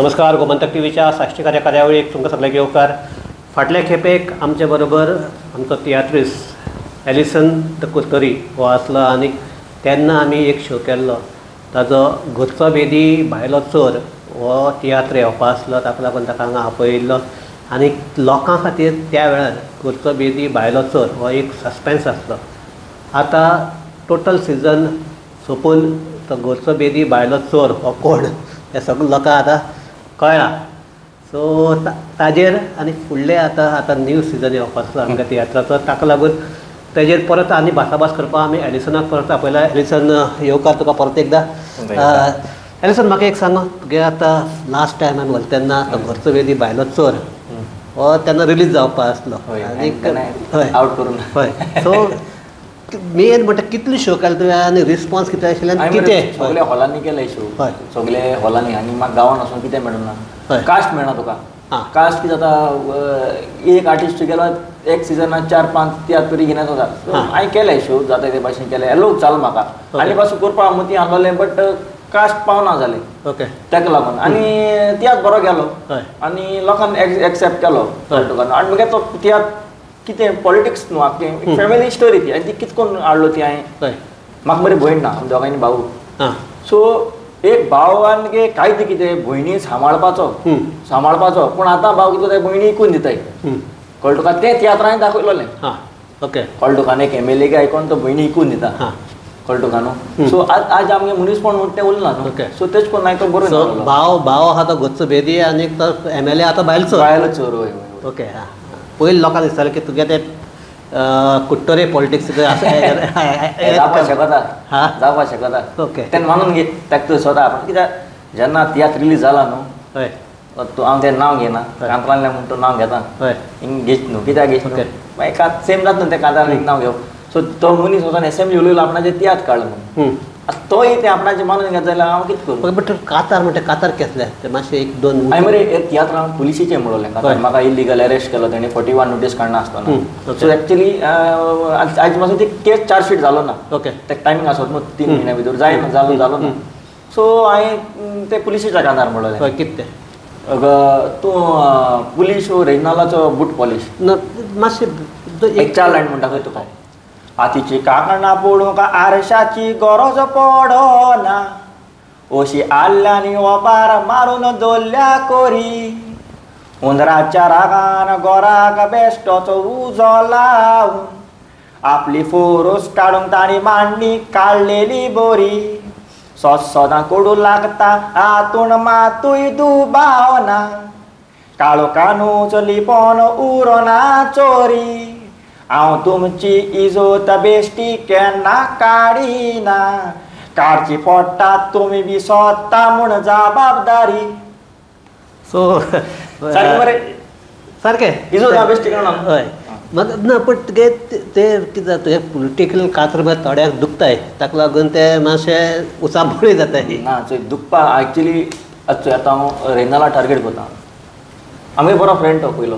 नमस्कार. गोमंतक टीव्हीच्या साश्टीकार या कार्यावळीक तुमकां सगळ्यांक येवकार. फाटल्या खेपेक आमचे बरोबर आमचो तियात्रीस्ट एलिसन द कुर्तरी हो आसलो आनी तेन्ना आमी एक शो केल्लो. ताजो घरचो बेदी भायलो चोर हो तियात्र येवपा आसलो, ताका लागून ताका हांगा आपयिल्लो आनी लोकां खातीर त्या वेळार घरचो बेदी भायलो चोर हो एक सस्पेन्स आसलो. आतां टोटल सिजन सोंपून तो घरचो बेदी भायलो चोर हो कोण हें सगळें लोकांक आतां कळ्ळां. सो ताजेर आनी फुडले आतां न्यू सिजन येवपाचो आसा आमच्या तियात्राचो. ताका लागून ताजेर परत आनी भासाभास करपाक आमी एलिसनाक परत आपयला. एलिसन येवकार तुका परत एकदां. एलिसन म्हाका एक सांग, तुगे आतां लास्ट टायमान व्हरलो तेन्ना तो घरचो बेदी भायलो चोर हो तेन्ना रिलीज जावपा आसलो आनी आवट करून हय. सो मेन म्हणटा कितले शो केले तुवें आनी रिस्पॉन्स कितें आशिल्लें आनी कितें सगळे हॉलांनी केले शो. सगळे हॉलांनी आनी म्हाका गांवान वचून कितें मेळना, कास्ट मेळना तुका. कास्ट कितें जाता, एक आर्टिस्ट गेलो एक सिजनाक 4-5 तियात्र घेवन वता. हांवें केले शो जाता ते भाशेन केले, लोक चाल म्हाका आनी पासून करपाक मती आहलोलें, बट कास्ट पावना जालें. ओके. ताका लागून आनी तियात्र बरो गेलो आनी लोकांनी एक्सेप्ट केलो तुका. आनी मागीर तो तियात्र कितें पॉलिटिक्स न्हू, आख्खें फॅमिली स्टोरी ती. आनी ती कितकोन हाडलो ती हांवें. म्हाका बरी भयण ना, आमी दोगांयनी भाऊ. सो एक भाव आनी कांयच कितें भयणी सांबाळपाचो पूण आतां भाव कितें जाता, भयणी इकून दिताय. कळ्ळें तुका. तें तियात्र हांवें दाखयलोलें. ओके. कळ्ळें तुका. एक एमएलए आयकोन तो भयणी इकून दिता. कळ्ळें तुका न्हू. सो आज आमगे मनीसपण म्हणटा तें उरना न्हू. सो तेच कोन्न हांवें तो बरो भाव आहा तो घरचो बेदी आनी तो एमएलए आतां भायलो चोर. ओके. पयलीं लोकांक दिसतालें की तुगे ते कुट्टोरे पॉलिटिक्स जावपाक शकता. ओके. तेन्ना मानून घे ताका तूं स्वता. पूण कित्याक जेन्ना तियात्र रिलीज जाला न्हू, तूं हांव तें नांव घेना, कांतरांतलें म्हूण तूं नांव घेता. हिंग घेच न्हू, कित्याक घेच न्हू, मागीर सेम जाता न्हू तें कांतरांतलें नांव घेवप. सो तो मनीस वचोन एसेंब्ली उलयलो आपणाचें तियात्र काडलो म्हणून. तोय तें आपणाचें मानून घेत जाल्यार हांव कितें करूं. बट कातार म्हणटा कातार केसलें तें मातशें 1-2 हांवें मरे तियात्र हांव पुलिशेचें म्हणलें. कातार म्हाका इलिगल अरेस्ट केलो तेणी 41 नोटीस काडना आसतना. सो एक्चुली आयज पासून ती केस चार्जशीट जालो ना. ओके. तेका टायमींग आसत न्हू 3 म्हयन्या भितर जायना, जालो ना. सो हांवें ते पुलिशेच्या कांतार म्हणलें. कितें तें तूं पुलीस रेजनालाचो बूट पॉलिश मातशें एक 4 लायन म्हणटा खंय तुका. हातीची कांकणां पडूंक आरशाची गरज पडना, अशी आल्ल्यांनी ओबार मारून दवरल्या कोरी. हुंदराच्या रागान गोराक बेश्टोचो उजो लावन आपली फोरोस काडूंक ताणी मांडणी काडलेली बरी. सोदां कोडू लागता हातून मातूय दुबावना, काळो कानूच लिपोन उरोना चोरी. हांव तुमची इजोत बेश्टी केन्ना काडिना, काडची पडटा तुमी बी स्वता म्हूण जबाबदारी. सो सारकें मरे सारकें इजोत बेश्टी करना. हय. म्हाका ना, पण तुगे तें कितें जाता, तुवें पॉलिटिकल कातर मागीर थोड्यांक दुखताय, ताका लागून ते मातशें उचापळी जाताय. ना दुखपा एक्चुली आतां हांव रेनाला टार्गेट करता. आमी बरो फ्रेंड तो पयलो,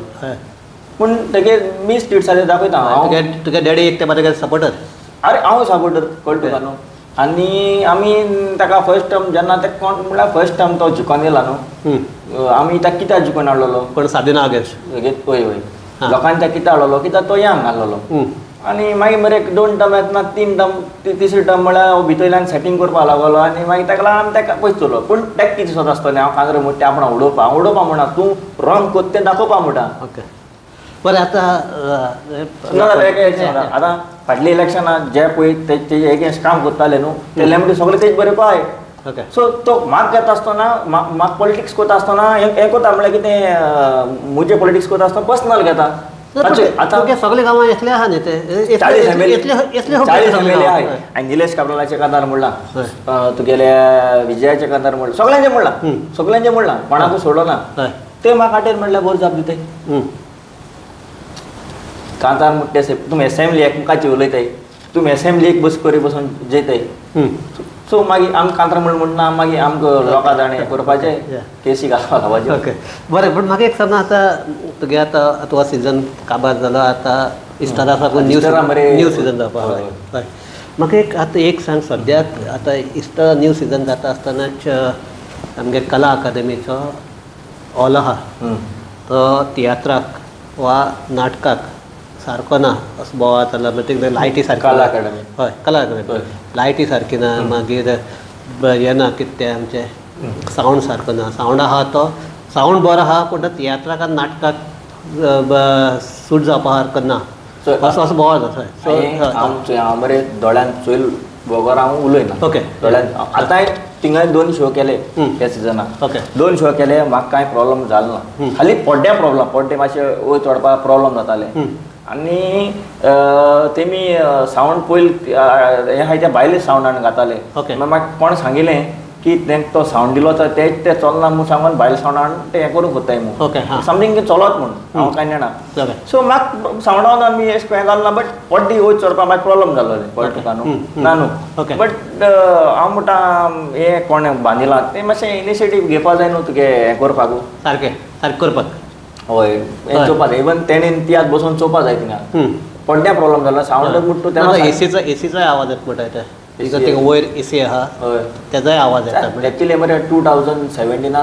पूण तेगे मी स्टेट्साचेर दाखयता. तुगे डॅडी एक तें तुगे सपोर्टर. अरे हांव सपोर्टर, कळ्ळें तुका न्हू. आनी आमी ताका फर्स्ट टर्म जेन्ना ते कोण म्हणल्यार फर्स्ट टर्म तो जिखोन येयला न्हू, आमी ताका कित्याक जिखोन हाडलेलो. कोण सादिना आगेश. वय लोकांनी ताका कित्याक हाडलेलो, कित्याक तो यंग आहलोलो. आनी मागीर मरे 2 टर्म येतना 3 टर्म, तिसरी टर्म म्हळ्यार भितरल्यान सेटींग करपाक लागलो. आनी मागीर ताका लागून आमी ताका पयस चोरलो. पूण ताका कितें स्वता आसतलें, हांव कांदरे मोठे आपण उडोवपा म्हणा, तूं रॉंग कोत्तें तें दाखोवपा म्हणटा. ओके. बरें. आतां फाटल्या इलेक्शनाक जे पळय तेजे एगेन्स्ट काम करताले न्हू, ते लेमडी सगळे तेच बरे पळय. सो तो म्हाका घेता आसतना, म्हाका पॉलिटिक्स करता आसतना हें करता म्हळ्यार कितें, म्हजें पॉलिटिक्स करता आसतना पर्सनल घेता. आतां सगळे गांवां येतले आहा न्ही ते 40 एमएलए आहाय. आनी निलेश काब्रालाचे कांतार म्हणला, तुगेले विजयाचे कांतार म्हणला, सगळ्यांचे म्हणला, कोणाकूय सोडलो ना. ते म्हाका हाटेर म्हणल्यार बरो जाप दिताय. कांतार म्हणटा तुमी एसेंब्ली एकमुखाची उलयताय, तुमी एसेंब्लीक बसून जयताय. सो मागीर आमी कांतार म्हणना, मागीर आमकां लोकां जाणे करपाचें, केसी घालपाक लावपाचें. ओके. बरें. पण म्हाका एक सांग, आतां तुगे आतां हो सिजन काबार जालो, आतां इस्टारा साकून न्यू सिजन जावपाक हय. म्हाका एक सांग, सद्याक आतां इस्टारा न्यू सिजन जाता आसतनाच आमगे कला अकादेमीचो हॉल आहा तो तियात्राक वा नाटकाक सारको ना असो बोवाळ जातालो म्हणजे लायटी सारकी कला अकादमी. हय कला अकादमी लायटी सारकी ना मागीर हें ना कितें तें आमचें सावंड सारको ना सावंड आहा तो सावंड बरो आहा पूण तो तियात्राक आनी नाटकाक सूट जावपा सारको ना असो असो बोवाळ जाता हांव बरें दोळ्यान चोयल वगोर हांव उलयना ओके दोळ्यान आतांय थिंगाय 2 शो केले ह्या सिजनाक ओके 2 शो केले म्हाका कांय प्रॉब्लम जालो ना खाली पड्ड्या प्रॉब्लम पड्डे मातशे वयर चडपाक प्रॉब्लम जाताले आनी तेमी सावंड पयलीं हे आहाय त्या भायले सावंडान घाताले ओके. मागीर म्हाका कोण सांगिल्लें की तेंक तो सावंड दिलो तर ते चलना म्हूण सांगून भायले सावंडान ते हें करूंक सोदताय ओके, म्हूण हां. समथींग चलत म्हूण हांव कांय जाणा ओके. सो म्हाका सावंडान आमी हें घालना बट पड्डी वयर चडपाक म्हाका प्रॉब्लम जालो पळटुका न्हू ना न्हू ओके. बट हांव म्हणटा हें कोणें बांदिलां तें मातशें इनिशिएटीव घेवपा जाय न्हू तुगे हें करपाकू सारकें सारकें करपाक हय हें चोवपा जाय इवन तेणेन तियात बसून चोवपा जाय थिंगा पड्ड्या प्रॉब्लम जालो सावंड म्हणटा तेन्ना एसीचोय आवाज येता म्हणटा ते थिंगा वयर एसी आहा हय तेजोय आवाज येता म्हणजे एक्चुली मरे 2017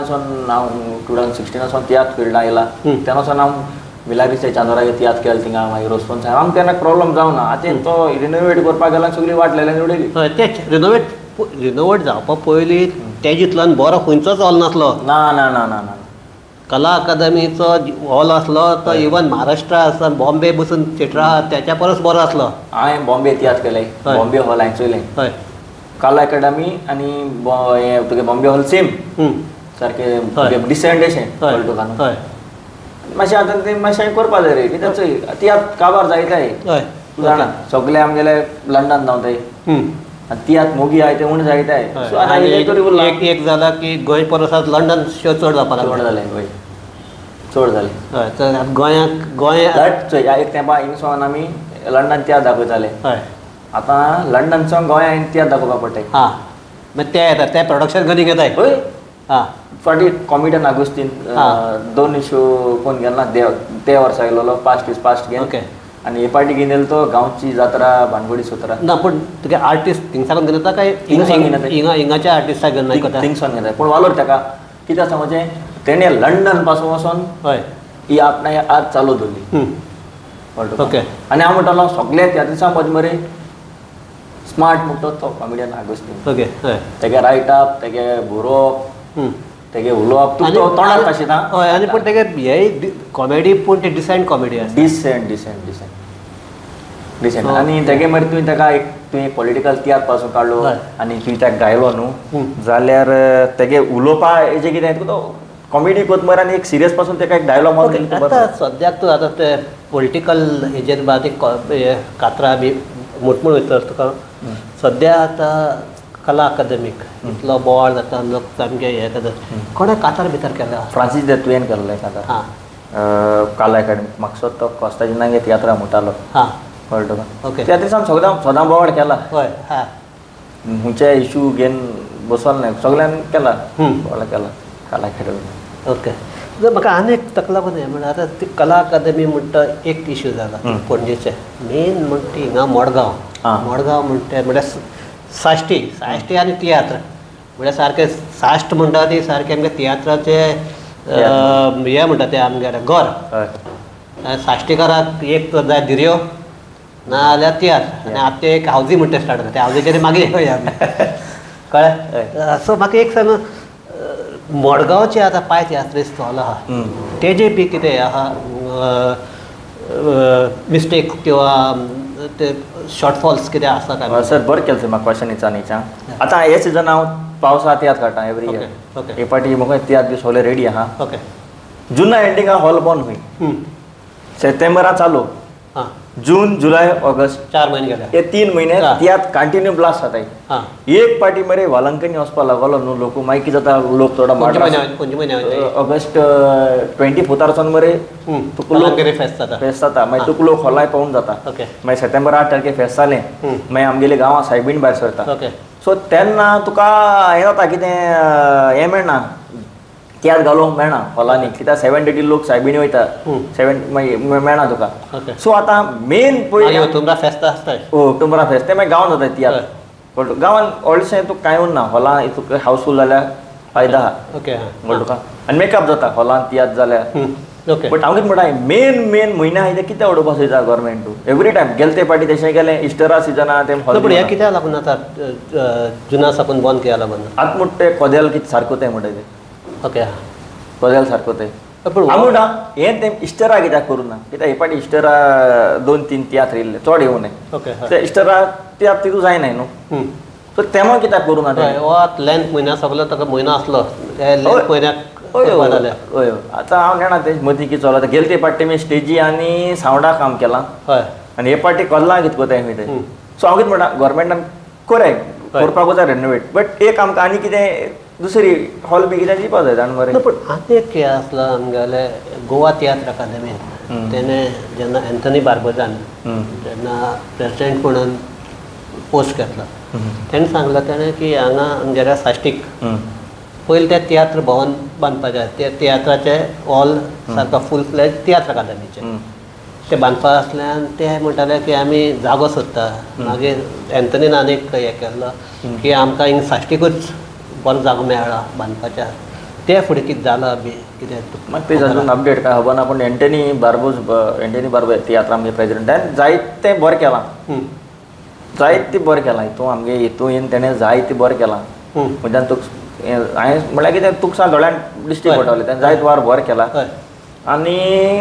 हांव 2016 तियात फिल्डां येयला तेन्नासून हांव मिलाग्रिसच्या चांदोरागे तियात केलें थिंगा मागीर रोस्पोन्स आमकां केन्ना प्रॉब्लम जावना आतां तो रिनोवेट करपाक गेला सगळी वाट लायल्यान उडयली हय तेच रिनोवेट जावपा पयलीं ते जितल्यान बरो खंयचोच हॉल नासलो ना ना ना ना ना कला अकादमीचो हॉल आसलो तो इवन महाराष्ट्रा आसा बॉम्बे बसून थिएटर आहा त्याच्या परस बरो आसलो हांवें बॉम्बे तियात केलें हय. बॉम्बे हॉल हांवें चोयलें हय कला अकादमी आनी हें तुगे बॉम्बे हॉल सेम सारकें डिसेंट अशें कळटुका न्हू हय मातशें आतां तें मातशें करपा जाय रे कित्याक चोय तियात काबार जायताय हय तूं जाणा सगळे आमगेले लंडन धांवताय आनी तियात मोगी आहाय ते उणी जायताय सो आतां आनी हें तरी उरलां एक जाला की गोंय परस लंडन शो चड जावपा चड लागलो जालें हय चड जालें हय तर आतां गोंय दट चोय ह्या एक तेंपा हिंगसोन आमी लंडन तियात दाखयताले हय आतां लंडनसून गोंयान तियात दाखोवपा पडटाय हां मागीर ते येता ते प्रोडक्शन करून घेताय हय हां फाटी कॉमेडियन आगोस्तीन 2 शो कोण गेला ते वर्सा गेलो पास्ट गेम ओके आनी हे पार्टी घेवन येयलो तो गांवची जात्रा भानगडी सुत्रा ना पूण तुगे आर्टिस्ट थिंगसान घेवन येता काय हिंगसान घेवन येता. हिंगाच्या आर्टिस्टाक घेवन येता थिंगसोन घेता पूण वालोर ताका कित्याक सांगचें तेणें लंडन पासून वचोन हय ही आपणाय आज चालू दवरली ओके आनी हांव म्हणटालो सगळे त्या दिसा मदीं मरे स्मार्ट म्हणटा तो कॉमेडियन आगोस्तीन ओके हय तेगे रायटअप तेगे बरोवप तेगे उलोवप तूं तो तोंडार तशें हय आनी पूण तेगे हे कॉमेडी पूण ते डिसेंट कॉमेडी आसा डिसेंट आनी तेगे मरे तुवें ताका एक तुवें पॉलिटिकल तियात पासून काडलो हय. आनी तुवें ताका गायलो न्हू जाल्यार तेगे उलोवपा हेजें कितें तुका तो कॉमेडी कोत मरे आनी एक सिरियस पासून ताका एक डायलॉग मारून आतां सद्याक तूं आतां ते पॉलिटिकल हेजेर बाद कातरां बी मुटमूळ वयता तुका सद्या आतां कला अकादमीक इतलो बोवाळ जाता लोक सामके हे करतात कोणें कातार भितर केला फ्रांसीस दे तुवें केल्लें कातर हां काला अकादमी म्हाका तो कॉस्ताची नांगे तियात्रा म्हणटालो हां कळटा ओके त्या दिसा सदां बोवाळ केला हय हां खंयचे इशू घेवन बसोल न्हय सगळ्यान केला बोवाळ केला काला अकादमी ओके जर म्हाका आनी एक ताका लागून हें म्हणल्यार आतां ती कला अकादमी म्हणटा एक इश्यू जाला पणजेचे मेन म्हणटा ती हिंगा मडगांव म्हणटा म्हणल्यार साश्टी आनी तियात्र म्हळ्यार सारकें साश्ट म्हणटा ती सारकें आमगे तियात्राचे हे म्हणटा ते आमगेले घर साश्टीकाराक एक तर जाय दिर्यो ना जाल्यार तियात्र आनी आतां ते एक हावजी म्हणटा स्टार्ट जाता त्या हावजीचेर मागीर येवया आमी कळ्ळें सो म्हाका एक सांग मडगांवचे आतां पांय तियात्रिस्ट हॉल आहा तेजे बी कितें आहा मिस्टेक किंवा ते शॉर्टफॉल्स कितें आसा काय सर बरें केलें म्हाका क्वेश्चन विचारनीच्या आतां हे सिजन हांव पावसा तियात काडटा एवरी इयर ओके हे पाटी म्हाका तियात बी सगळे रेडी आहा ओके जुना एंडिंगा हॉल बंद हुई सप्टेंबरा चालू हां जून जुलै ऑगस्ट 4 महिने गेले हे 3 महिने तियात कंटिन्यू ब्लास्ट जाताय हां एक पाटी मरे वालंकनी वचपा लागलो न्हू लोक मागीर कितें जाता लोक थोडो खंयचे म्हयने ऑगस्ट 24 मरे वालंकनी फेस्त जाता मागीर तुका लोक हॉलाय पावून जाता ओके मागीर सप्टेंबर 8 तारखेक फेस्त जालें मागीर आमगेले गांवां सायबीण भायर सरता ओके सो तेन्ना तुका हें जाता कितें हें मेळना तियात घालूंक मेळना हॉलांनी कित्याक 7 डेटी लोक सायबीणी वयता 7 मागीर मेळना तुका ओके सो आतां मेन पयलीं तुमकां फेस्त आसता ऑक्टोबरा फेस्त तें मागीर गांवांत जाता तियात गांवांत व्हडलेशें तुका कांय उरना हॉलां तुका हावसफूल जाल्यार फायदा आहा ओके कळ्ळें तुका आनी मेकअप जाता हॉलांत तियात्र जाल्यार ओके बट हांव कितें म्हणटा मेन म्हयने आहाय ते कितें उडोवपाक सोदता गव्हर्मेंट तूं एवरी टायम गेले ते फाटी तशें केलें इस्टरा सिजना ते पूण ह्या कित्याक लागून आतां जुना साकून बंद केला लागून आतां म्हणटा ते कोदेल कितें सारको ते म्हणटा ते ओके कोदेल सारको ते पूण हांव म्हणटा हें ते इस्टरा कित्याक करूं ना कित्याक हे फाटी इस्टरा 2-3 तियात्र येयल्ले चड येवं न्हय ओके ते इस्टरा तियात्र तितू जायनाय न्हू सो तेमो कित्याक करूं ना ते हो लेंथ म्हयन्या सगळो ताका म्हयनो आसलो लेंथ म्हयन्याक हय आतां हांव जाणा ते मदीं कितें चलता गेले ते फाटी मी स्टेजी आनी सावंडा काम केलां हय आनी हे फाटी कोल्लां कितें कोताय खंय ते सो हांव कितें म्हणटा गव्हर्मेंटान करपाक जाय रेनोवेट बट एक आमकां आनी कितें दुसरी हॉल बी कितें दिवपा जाय जाण मरे पूण आतां एक केस आसलो आमगेले गोवा तियात्र अकादेमीन तेणें जेन्ना एंथनी बार्बोजान जेन्ना प्रेसिडेंट म्हणून पोस्ट घेतलो तेणें सांगलें तेणें की हांगा आमगेल्या साश्टीक पयलीं तें तियात्र भवन बांदपाचें ते तियात्राचे हॉल सारको फूल फ्लेज तियात्र अकादेमीचे ते बांदपा आसल्यान ते म्हणटाले की आमी जागो सोदता मागीर एंथनीन आनीक हें केल्लो की आमकां हिंगा साश्टीकूच बरो जागो मेळ्ळा बांदपाच्या ते फुडें कितें जालां बी कितें म्हाका तेज अजून अपडेट काय खबर ना पूण एंटनी बार्बो तियात्र आमगे प्रेसिडेंटान जायतें बरें केलां जायतें बरें केलां हितून आमगे हितून येवन तेणें जायतें बरें केलां म्हणजे तुका हांवें म्हळ्यार कितें तुका दोळ्यान दिश्टी पडटलें तेणें जायत वार बरें केलां आनी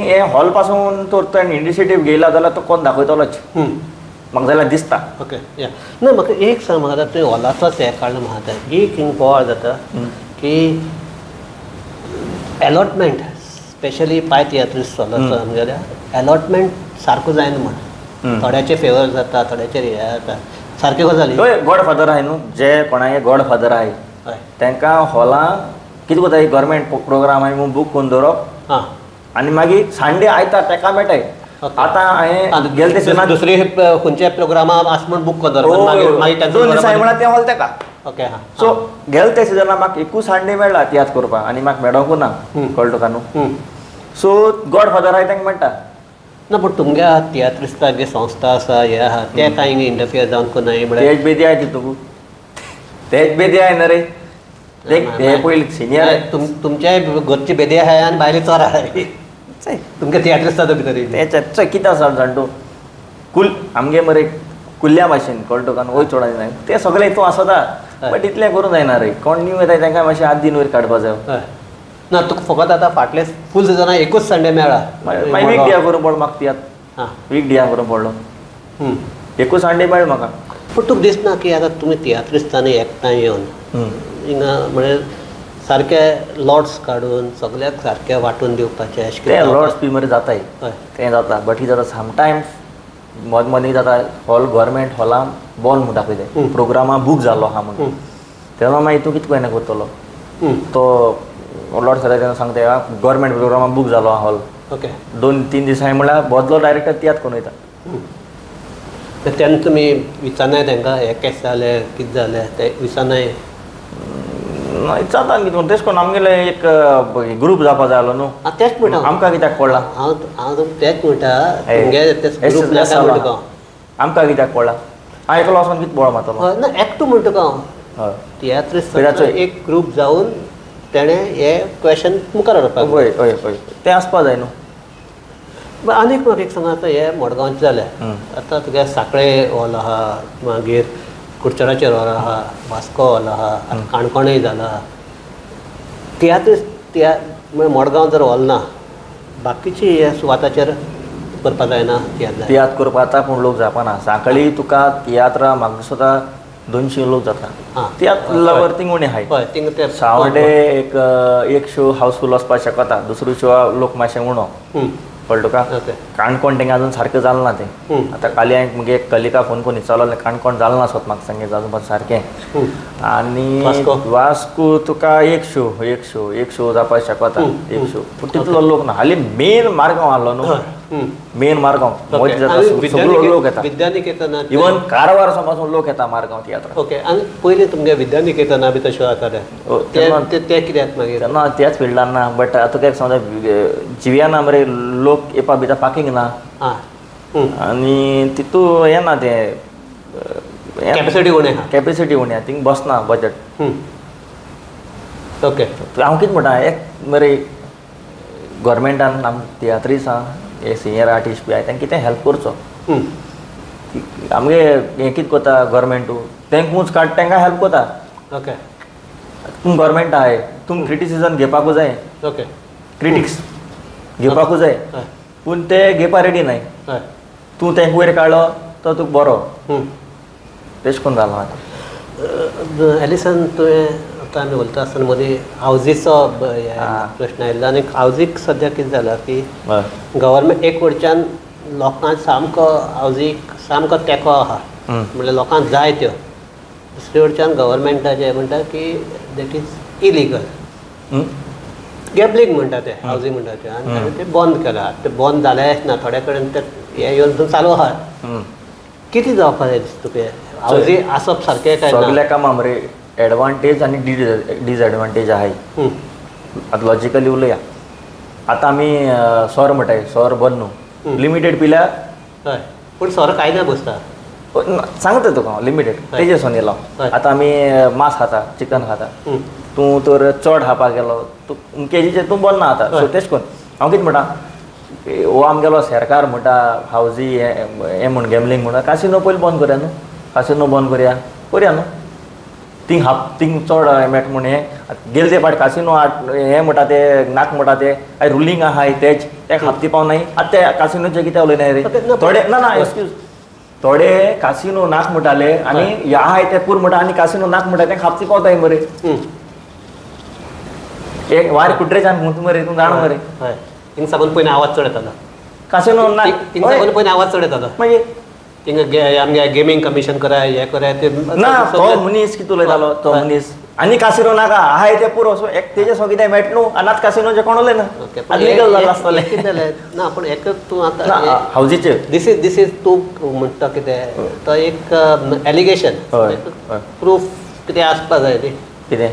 हे हॉल पासून तर तुवें इनिशिएटीव घेयला जाल्यार तो कोण दाखयतलोच म्हाका जाल्यार दिसता ओके या ना म्हाका एक सांग म्हाका तुवें हॉलाचोच हें काडलो म्हाका एक हिंग बोवाळ जाता की अलॉटमेंट स्पेशली पाय तियात्रीस चलता आमगेल्या अलॉटमेंट सारको जायना म्हण थोड्याचे फेवर जाता थोड्याचेर हें जाता सारक्यो गजाली गॉड फादर आहाय न्हू जे कोणागे गॉड फादर आहाय तांकां हॉलां कितें कोताय गव्हर्मेंट प्रोग्राम आनी बूक करून दवरप आनी मागीर संडे आयतार ताका मेळटाय आतां हांवें गेले ते सिनेमा दुसरी खंयचे प्रोग्रामा आस म्हूण बूक करून मागीर 2 दिसा म्हळ्यार तें हॉल ताका ओके सो गेले ते सिजना म्हाका एकूच संडे मेळ्ळा तियात्र करपाक आनी म्हाका मेळोंकू ना कळ्ळो तुका न्हू सो गॉड फादर आहाय तांकां म्हणटा ना पूण तुमगे तियात्रिस्तांगे संस्था आसा हे आहा ते कांय इंटरफियर जावन कोनाय म्हळ्यार तेज बेदी आहाय तुका तेज बेदी आहाय ना रे ते पयलीं सिनियर तुमच्याय घरची बेदी आहाय आनी भायली चोर आहाय तुमगे तियात्रिस्ता भितर तेच कितें आसा जाण तूं आमगे मरे कुल्ल्या भाशेन कळ्ळो तुका वय चोडाय जाय ते सगळे हितून आसता बट इतलें करूं जायना रे कोण न्यू येताय तांकां मातशें 8 दिन वयर काडपा जाय ना तुका फकत आतां फाटले फूल सिजना एकूच संडे मेळ्ळा मागीर वीक डिया करूं पड म्हाका तियात्र वीक डिया करूं पडलो एकूच संडे मेळ म्हाका पूण तुका दिसना की आतां तुमी तियात्रिस्तांनी एकठांय येवन हिंगा म्हणजे सारके लॉट्स काडून सगळ्याक सारके वांटून दिवपाचे अशें ते लॉट्स बी मरे जाताय तें जाता बट ही जाता समटायम्स मद मदीं जाता हॉल गव्हर्मेंट हॉलां बंद म्हणटा पळय ते प्रोग्रामा बूक जाल्लो आहा म्हणून तेन्ना मागीर तूं कितें कोन्ना करतलो तो लॉट्स जाता तेन्ना सांगता गव्हर्मेंट प्रोग्रामा बूक जालो आहा हॉल ओके 2-3 दिसांनी म्हळ्यार बदलो डायरेक्टर तियात्र करून वयता तेन्ना तुमी विचारनाय तांकां हें केस जालें कितें जालें ते विचारनाय जाता कितें तेश कोन्न आमगेले एक ग्रूप जावपा जाय आसलो न्हू तेच म्हणटा आमकां कित्याक पडला हांव तेच म्हणटा तुमगे ग्रूप नाका म्हणटा आमकां कित्याक पडला हांव एकलो वचून कितें बोळ मारतलो ना एकटो म्हणटा तुका हांव तियात्रिस्तांचो एक ग्रूप जावन तेणें हे क्वेश्चन मुखार हाडपाक हय हय हय तें आसपा जाय न्हू आनीक म्हाका एक सांगा आतां हे मडगांवचें जालें आतां तुगे सांकळे हॉल आहा मागीर कुडचराचेर हॉल आहा वास्को हॉल आहा काणकोणय जाला तियात्र मडगांव जर हॉल ना बाकीची हे सुवाताचेर करपा जायना तियात्र करपा जाता पूण लोक जावपाना सांकळी तुका तियात्र म्हाका दिसता 200 लोक जाता तियात्र लवर थिंग उणें आहाय सावड्डे एक शो हावसफूल वचपाक शकता दुसरो शो लोक मातशें उणो कळ्ळो तुका काणकोण तेंगे अजून सारकें जालें ना तें आतां काली हांवें मुगे एक कलिका फोन करून विचारलो काणकोण जालें ना स्वत म्हाका सांगे अजून सारकें आनी वास्को तुका एक शो जावपाक शकता एक शो पूण तितलो लोक ना हालीं मेन मार्गांव आहलो न्हू मेन मार्गांव सगळो लोक येता विद्यानिकेतना इवन कारवार समाजून लोक येता मार्गांव तियात्र ओके आनी पयलीं तुमगे विद्यानिकेतना बी तश्यो जाताले ते कित्याक मागीर तेन्ना त्याच फिल्डान ना बट तुका एक समजा जिव्याना मरे लोक येवपा भितर पार्किंग ना आनी तितू हें ना तें कॅपेसिटी उणें आहा थिंग बसना बजट ओके हांव कितें म्हणटा एक मरे गव्हर्मेंटान आम तियात्रीसां हे सिनियर आर्टिस्ट बी आहाय तांकां कितें हेल्प करचो आमगे हें कितें कोता गव्हर्मेंटू तांकां मूज काड तांकां हेल्प कोता ओके तुम गव्हर्मेंट आहाय तुम क्रिटिसिजम घेवपाकू जाय ओके क्रिटिक्स घेवपाकू जाय पूण ते घेवपा रेडी नाय तूं तांकां वयर काडलो तो तुका बरो तेश कोन्न जालो एलिसन तुवें आतां आमी उलयता आसतना मदीं हावजीचो प्रश्न आयिल्लो आनी हावजीक सद्या कितें जालां की गव्हर्मेंट एक वटच्यान लोकांक सामको हावजीक सामको तेंको आहा म्हणल्यार लोकांक जाय त्यो दुसरे वटच्यान गव्हर्मेंटाचें म्हणटा की दॅट इज इलिगल गॅबलिंग म्हणटा ते हावजींग म्हणटा ते आनी ताणें तें बंद केलां तें बंद जालेंच ना थोडे कडेन तें हे येवन चालू आहा कितें जावपा जाय दिसता तुका हावजी आसप सारकें काय ना सगल्या कामां मरे एडवांटेज आनी डिसएडवांटेज आहाय आतां लॉजिकली उलया आतां आमी सोर म्हणटाय सोर बंद न्हू लिमिटेड पिल्यार हय पूण सोर कायद्या बसता सांगता तुका हांव लिमिटेड तेजे सोन येयलो आतां आमी मांस खाता चिकन खाता तूं तर चड खावपाक गेलो तूं केजीचेर तूं बंद ना आता सो तेश कोन्न हांव कितें म्हणटा हो आमगेलो सरकार म्हणटा हावजी हें म्हण गॅमलींग म्हणटा कासिनो पयलीं बंद करया न्हू कासिनो बंद करया न्हू थिंग चड मेट म्हण हें गेले ते फाट कासिनो हें म्हणटा ते नाक म्हणटा ते आय रुलींग आहाय तेच तें हापती पावनाय आतां ते कासिनोचे कितें उलयनाय रे थोडे ना एक्सक्यूज थोडे कासिनो नाक म्हणटाले आनी हे आहाय ते पूर म्हणटा आनी कासिनो नाक म्हणटा तें हापती पावताय मरे एक वार कुट्रेच्यान म्हणटा मरे तूं जाण मरे हय थिंग साकून पयलीं आवाज चड येतालो कासिनो ना थिंग साकून पयलीं आवाज चड येतालो मागीर थिंगा आमगे गेमींग कमिशन कराय हे कराय ते ना तो मनीस कितें उलयतालो तो मनीस आनी कासिनो नाका आहाय ते पुरो सो एक तेजे सो कितें मेट न्हू आनी आतां कासिनोचे कोण उलयना लीगल जालें आसतलें कितें जालें ना पूण एकच तूं आतां हावजीचेर दीस इज तूं म्हणटा कितें तो एक एलिगेशन प्रूफ कितें आसपा जाय न्ही कितें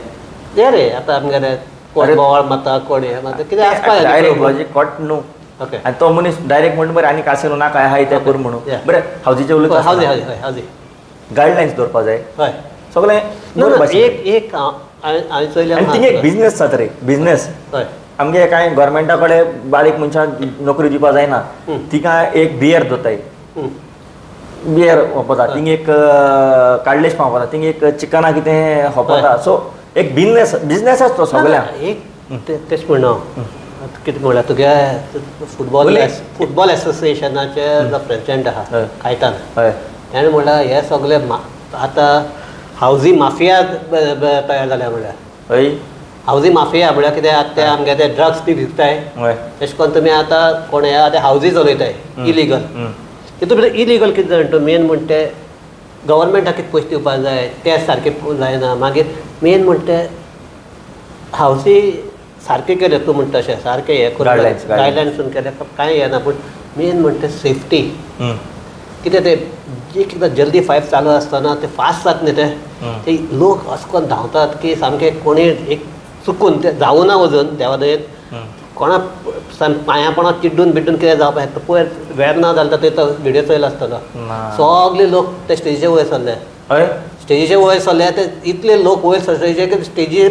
तें रे आतां आमगेले कोण बोवाळ मारता कोण हें मारता कितें आसपा जाय डायरेक्ट लॉजीक कट न्हू ओके आनी तो मनीस डायरेक्ट म्हणटा बरें आनी कासिनो नाका आहाय ते कर म्हणून बरें हावजीचे उलयता हावजी हावजी हय हावजी गायडलायन्स दवरपा जाय हय सगलें एक हांवें चोयलें आनी थिंग एक बिजनेस जाता रे बिजनेस हय आमगे कांय गव्हर्मेंटा कडेन बारीक मनशांक नोकरी दिवपा जायना तिका एक बियर दोताय बियर होपता थिंग एक काडलेश पावता थिंग एक चिकना कितें होपता सो एक बिजनेसच तो सगळ्यांक एक तेच म्हणून आतां कितें म्हणल्यार तुगे फुटबॉल एसोसिएशनाचे जो प्रेसिडेंट आहा कायतान ताणें म्हणल्यार हे सगळे आतां हावजी माफिया तयार जाल्या म्हणल्यार हय हावजी माफिया म्हणल्यार कितें आतां ते आमगे ते ड्रग्स बी विकताय तशें करून तुमी आतां कोण हे आतां हावजी चलयताय इलिगल तितून भितर इलिगल कितें जाय तो मेन म्हणटा ते गव्हर्मेंटाक कितें पयशे दिवपाक जाय ते सारकें जायना मागीर मेन म्हणटा ते हावजी सारकें केलें तूं म्हणटा तशें सारकें हें करून गायडलायन्सून केलें कांय येना पूण मेन म्हणटा सेफ्टी कितें ते जे कितें जल्दी फायफ चालू आसतना ते फास्ट जाता न्ही ते लोक अशें करून धांवतात की सामकें कोणी एक चुकून ते जावं ना वचून देवा दयेन कोणा पांयां कोणा चिड्डून बिड्डून कितें जावपाक शकता पयर वेर ना जाल्यार तो व्हिडिओ चोयलो आसतलो सगळे लोक ते स्टेजीचे वयर सरले स्टेजीचे वयर सरले ते इतले लोक वयर सरचे की स्टेजी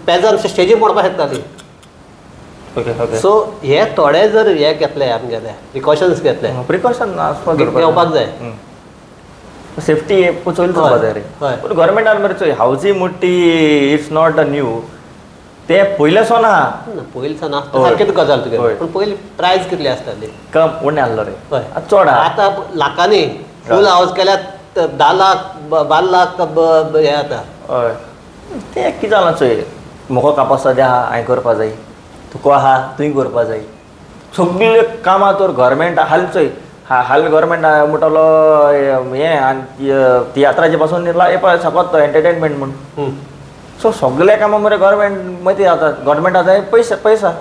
पेजान स्टेजी मोडपाक शकताली सो हे थोडे जर हे घेतले आमगेले प्रिकॉशन्स घेतले प्रिकॉशन घेवपाक जाय सेफ्टी चोयली चलपा जाय रे पूण गव्हर्मेंटान मरे चोय हावजी मुट्टी इट्स नॉट अ न्यू ते पयले सोन आहा पयलीं सावन आसता सारकें गजाल तुगे पूण पयलीं प्रायस कितली आसताली कम उणें आहलो रे हय चड आहा आतां लाखांनी फूल हावज केल्यार 10 लाख 12 लाख हे जाता हय तें कितें जालां चोय म्हाका कापासदी आहा हांवें करपा जाय तुका आहा तुवें करपा जाय सगळे कामां तर गव्हर्मेंट हाल चोय हाल गव्हर्मेंट म्हणटलो हें आनी तियात्राचे पासून हे पळय सकत एंटरटेनमेंट म्हण सो सगळे कामां मरे गव्हर्मेंट मदीं जाता गव्हर्मेंटा जाय पैसा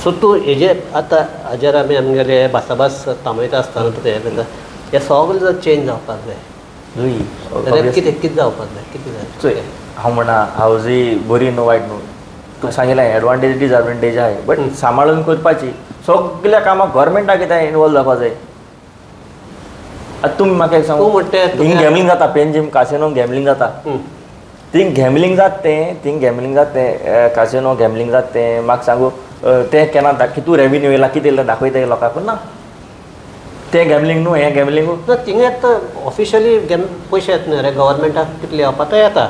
सो तूं हेजे आतां हाजेर आमी आमगेले भासाभास थांबयता आसतना तुका हें करता हे सगळें जर चेंज जावपाक जाय जाल्यार कितें जावपाक जाय कितें जाय चोय हांव म्हणा हावजी बरी न्हू वायट न्हू तूं सांगिल्लें एडवांटेज डिसएडवांटेज आहाय बट सांबाळून करपाची सगळ्या कामां गव्हर्मेंटाक कितें इनवॉल्व जावपा जाय आतां तुमी म्हाका एक सांगू म्हणटा हिंग गॅमलींग जाता पेन जीम कासिनो गॅमलींग जाता थिंग गॅमलिंग जात तें कासिनो गॅमलिंग जात तें म्हाका सांगू तें केन्ना कितू रेविन्यू येयला कितें येयला दाखयता लोकांक ना तें गॅमलिंग न्हू हें गॅमलिंगू थिंगा ऑफिशियली पयशे येत न्ही रे गव्हर्मेंटाक कितले येवपा ते येता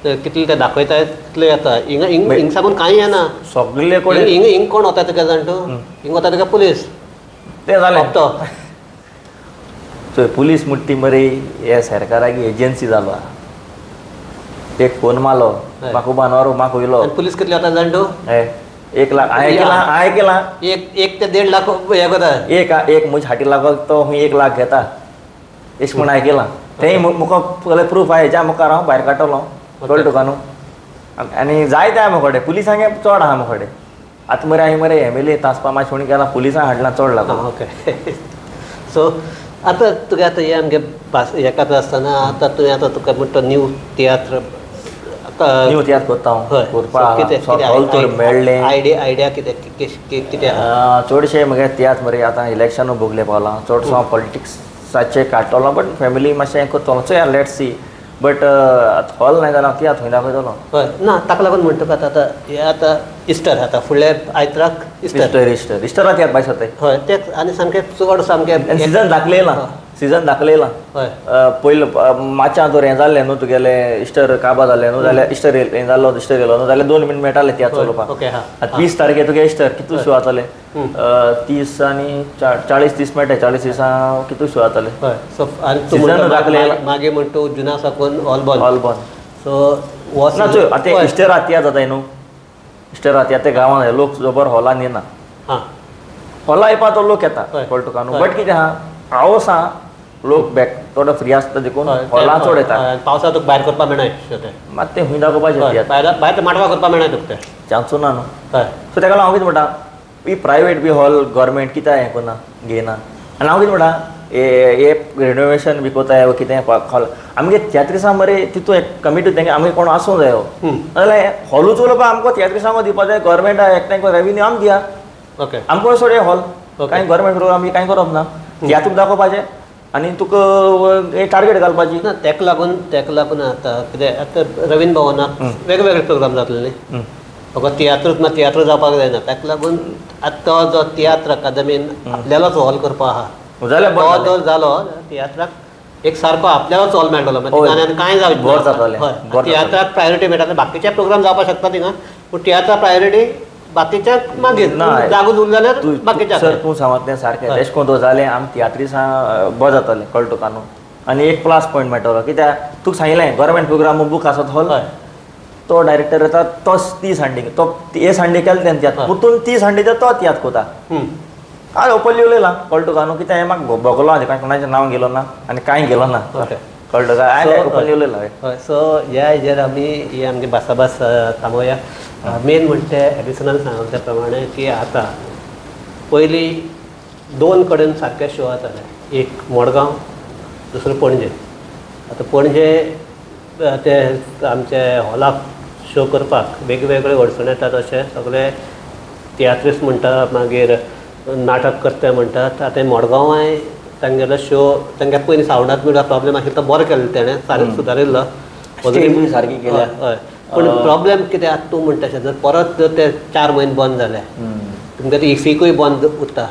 कितले ते दाखयता तितले येता हिंग सागून कांय येना सगळे कोण हिंग कोण वता तुका जाण तूं हिंग वता तुका पुलीस तें जालें हप्तो चोय पुलीस म्हणटी मरे हे सरकाराक एजन्सी जालो एक फोन मारलो म्हाका बानवारो म्हाका येयलो पुलीस कितले वता जाण तूं 1 लाख हांवें केला एक ते 1.5 लाख हे करता एक म्हजे हाटी लागत तो हूंय 1 लाख घेता एश म्हूण हांवें केला तेंय म्हाका पयलें प्रूफ आहा हेज्या मुखार हांव भायर काडटलो कळ्ळें तुका न्हू आनी जायते आहा मुखार पुलिसांगे चड आहा मुखार आतां मरे हांवें मरे एमएलए तासपा मातशें म्हण केला पुलिसां हाडला चड लागून ओके सो आतां तुगे आतां हे आमगे हेका आसतना आतां तुवें आतां तुका म्हणटा न्यू तियात्र करता हांव मेळ्ळें आयडिया कितें चडशे म्हगे तियात्र मरे आतां इलेक्शन भोगले पावलां चडसो हांव पॉलिटिक्साचे काडटलो बट फॅमिली मातशें करतलो so let's see but hall नाय जाल्यार तियात्र खंय दाखयतलो हय ना ताका लागून म्हणटा आतां हे आतां इस्टर आतां फुडल्या आयताराक इस्टराक तियात्र भायर सरताय हय तें आनी सामकें चड सामकें सिजन दाखयला हय पयलीं मातशें आतां हें जाल्लें न्हू तुगेले इस्टर काबार जाल्लें न्हू जाल्यार इस्टर हें जाल्लो इस्टर येयलो न्हू जाल्यार 2 मिनट मेळटाले तियात्र चलोवपाक ओके हा आतां 20 तारखेर तुगे इस्टर कितू शो जाताले 30 आनी 40 दीस मेळटाय 40 दिसां कितू शो जाताले हय सो आनी मागीर म्हणटा तूं जुना साकून ऑल बॉल सो ना चोय आतां इस्टर तियात्र जाताय न्हू इस्टर तियात्र ते गांवांत लोक जबर हॉलान येना हॉला येवपा तो लोक येता कळ्ळें तुका न्हू बट कितें आहा हावस आहा लोक बॅक थोडो फ्री आसता देखून हॉलां चड येता पावसा तुका भायर करपा मेळना मात तें खंय दाखोवपाचें भायर माटवा करपा मेळना तुका तें चान्सू ना न्हू हय सो तेका लागून हांव कितें म्हणटा ही प्रायवेट बी हॉल गव्हर्मेंट कित्याक हें करना घेयना आनी हांव कितें म्हणटा हे रिनोवेशन बी कोताय कितें हॉल आमगे तियात्रिसां मरे तितू एक कमिटी तेंगे आमगे कोण आसूं जायो नाजाल्यार हॉलू चलोवपाक आमकां तियात्रिसांक दिवपा जाय गव्हर्मेंटा एकट्याक रेविन्यू आमी दिया ओके आमकां सोड हे हॉल कांय गव्हर्मेंट करून आमी कांय करप ना तियात्र तुका दाखोवपाचें आनी तुका एक टार्गेट घालपाची ना तेका लागून आतां कितें आतां रवींद्र भवनाक वेगवेगळे प्रोग्राम जातले न्ही फकत तियात्र जावपाक जायना ताका लागून आतां तो जो तियात्र अकादमीन आपल्यालोच हॉल करपा आहा जाल्यार तो जालो तियात्राक एक सारको आपल्यालोच हॉल मेळटलो मागीर कांय जावचें तियात्राक प्रायोरिटी मेळटा बाकीचे प्रोग्राम जावपाक शकता थिंगा पूण तियात्राक प्रायोरिटी बाकीच्याक मागीर जागो उरलो जाल्यार बाकीच्या सर तूं सांगत तें सारकें तेश कोन जालें आमी तियात्रिसां बरें जातालें कळ्ळें तुका न्हू आनी एक प्लस पॉयंट मेळटलो कित्याक तुका सांगिल्लें गव्हर्मेंट प्रोग्राम बूक आसत हॉल तो डायरेक्टर येता तोच ती संडे तो हे संडे केलें तें तियात्र परतून ती संडेचो तो तियात्र कोता हय ओपनली उलयलां कळ्ळें तुका न्हू कित्याक हें म्हाका भोगलो हाजें कांय कोणाचें नांव गेलो ना आनी कांय गेलो ना कळ्ळें तुका हांवें ओपनली उलयलां हय सो ह्या हेजेर आमी ही आमगे भासाभास थांबोवया मेन म्हणटे एडिसनान सांगले त्या प्रमाणे की आतां पयलीं 2 कडेन सारके शो जाताले एक मडगांव दुसरो पणजे आतां पणजे ते आमचे हॉलाक शो करपाक वेगवेगळे अडचणी येतात अशें सगळे तियात्रिस्ट म्हणटा मागीर नाटक करते म्हणटात आतां मडगांवाय तांगेलो शो तांच्या पयलीं सावंडाक बी प्रॉब्लेम आशिल्लो तो बरो केलो तेणें सारको सुदारिल्लो सारकी केल्या हय पूण प्रॉब्लेम कितें आतां तूं म्हणटा तशें जर परत जर ते 4 म्हयने बंद जाले तुमकां ती इफिकूय बंद उरता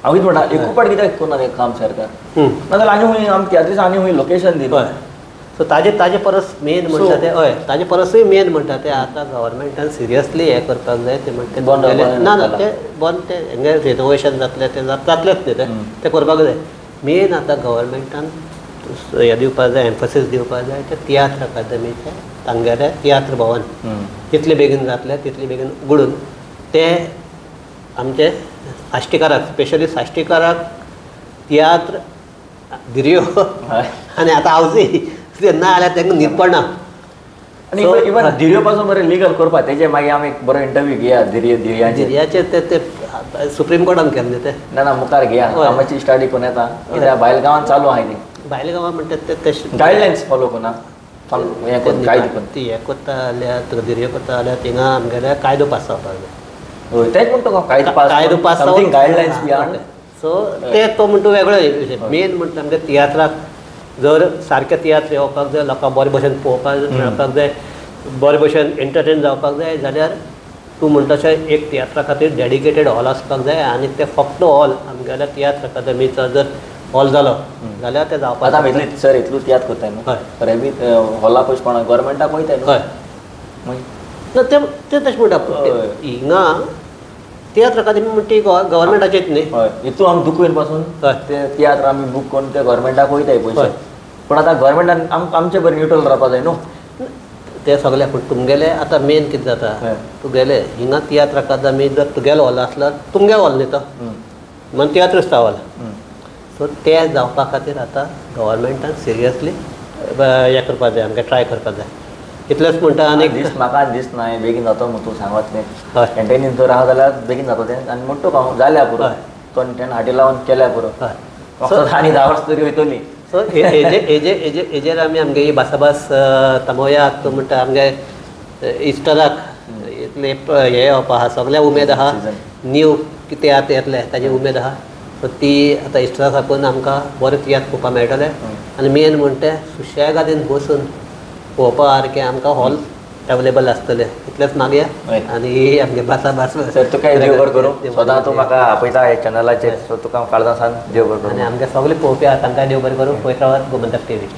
हांव कितें म्हणटा एकू पाट कित्याक करना तें काम सरकार नाजाल्यार आनी हूंय आमी तियात्रिसां आनी हूंय लोकेशन दिलें सो ताजे परस मेन म्हणटा ते हय ताजे परसूय मेन म्हणटा ते आतां गव्हर्मेंटान सिरियसली हें करपाक जाय ते म्हणटा ना ना ते बंद ते हेंगे रिनोवेशन जातलें ते जातलेंच न्ही ते करपाक जाय मेन आतां गव्हर्मेंटान हें दिवपाक जाय एम्फसीस दिवपाक जाय ते तियात्र अकादमीचे तांगेले तियात्र भवन जितले बेगीन जातले तितले बेगीन उगडून ते आमचे साश्टीकाराक स्पेशली साश्टीकाराक तियात्र धिरयो आनी आतां हावजी ना जाल्यार तांकां न्हीद पडना आनी इवन धिरयो पासून बरें लिगल करपा तेजे मागीर आमी एक बरो इंटरव्यू घेया धिरयाचे ते सुप्रीम कोर्टान केले ते ना मुखार घेया आमची स्टडी कोण येता कित्याक भायल्या गांवांत चालू आहाय ती भायल्या गांवांत म्हणटा ते गायडलायन्स फॉलो करना ती हें करता जाल्यार तुका धिरयो करता जाल्यार थिंगा आमगेले कायदो पास जावपाक जाय हय तेच म्हणटा कायदो पास समथींग गायडलायन्स बी आहा सो ते तो म्हणटा वेगळो मेन म्हणटा आमगे तियात्राक जर सारकें तियात्र येवपाक जाय लोकांक बरे भशेन पळोवपाक मेळपाक जाय बरे भशेन एंटरटेन जावपाक जाय जाल्यार तूं म्हणटा तशें एक तियात्रा खातीर डेडिकेटेड हॉल आसपाक जाय आनी ते फक्त हॉल आमगेल्या तियात्र अकादमीचो जर हॉल जालो जाल्यार ते जावपाक आतां इतलें सर इतलू तियात्र करताय न्हू हय रेबीत हॉला पयशे कोणाक गव्हर्मेंटाक वयताय न्हू हय मागीर ना ते तशें म्हणटा हिंगा तियात्र अकादमी म्हणटा ती गव्हर्मेंटाचीच न्ही हय हितू आमी दुखून पासून हय ते तियात्र आमी बूक करून ते गव्हर्मेंटाक वयताय पयशे हय. पण आतां गव्हर्मेंटान आमचे बरें न्यूट्रल रावपाक जाय न्हू ते सगळे पूण तुमगेले आतां मेन कितें जाता हय. तुगेले हिंगा तियात्र अकादमी जर तुगेलो हॉल आसलो तुमगे हॉल न्ही तो म्हण तियात्रच हॉल सो ते जावपा खातीर आतां गव्हर्मेंटान सिरियसली हें करपाक जाय आमकां ट्राय करपाक जाय इतलेंच म्हणटा आनी दीस म्हाका दीस नाय बेगीन जातो म्हूण तूं सांगत तें हय एंटरटेन जर आहा जाल्यार बेगीन जाता तें आनी म्हणटा हांव जाल्या पुरो हय. तो टेन हाटी लावन केल्या पुरो हय फक्त आनी 10 वर्स तरी वयतली सो हेजेर आमी आमगे ही भासाभास तमोयाक म्हणटा आमगे इस्टराक इतले हे येवपा आहा सगळ्या उमेद आहा न्यू कितें आतां येतलें ताजी उमेद आहा सो ती आतां इस्टरा साकून आमकां बरें तियात्र पळोवपाक मेळटलें आनी मेन म्हणटा सुशेगादीन बसून पळोवपा सारकें आमकां हॉल अवेलेबल आसतले इतलेंच मागया हय. आनी आमगे भासाभास सर तुका देव बरें करूं सदां तूं म्हाका आपयता हे चॅनलाचेर सो तुका काळजां सांग देव बरें करूं आनी आमगे सगळे पळोवपी आहा तांकां देव बरें करूं पळयत रावात गोमंतक टीव्ही